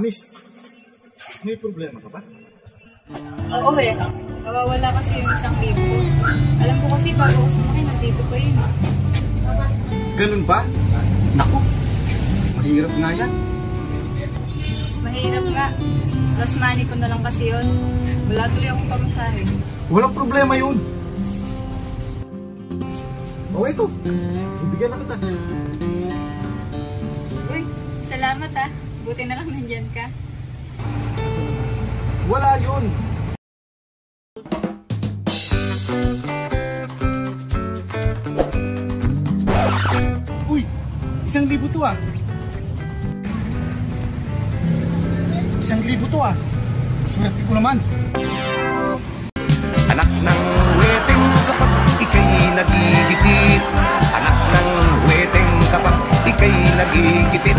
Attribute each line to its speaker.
Speaker 1: Miss, may problema ka ba?
Speaker 2: Oo eh. Nawawala kasi yung 1,000. Alam ko kasi bago ako sumakay, nandito pa yun.
Speaker 1: Ganun ba? Naku, mahirap nga yan.
Speaker 2: Mahirap nga. Last money ko na lang kasi yun. Wala tuloy akong pamasahe.
Speaker 1: Walang problema yun. O ito, ibigyan na kita.
Speaker 2: Uy, salamat ah. Buti na lang nandyan ka.
Speaker 1: Wala yun. Uy, 1,000 to ah. 1,000 to ah. Swerte ko naman.
Speaker 3: Anak ng weteng kapag ika'y nagigipit. Anak ng weteng kapag ika'y nagigipit.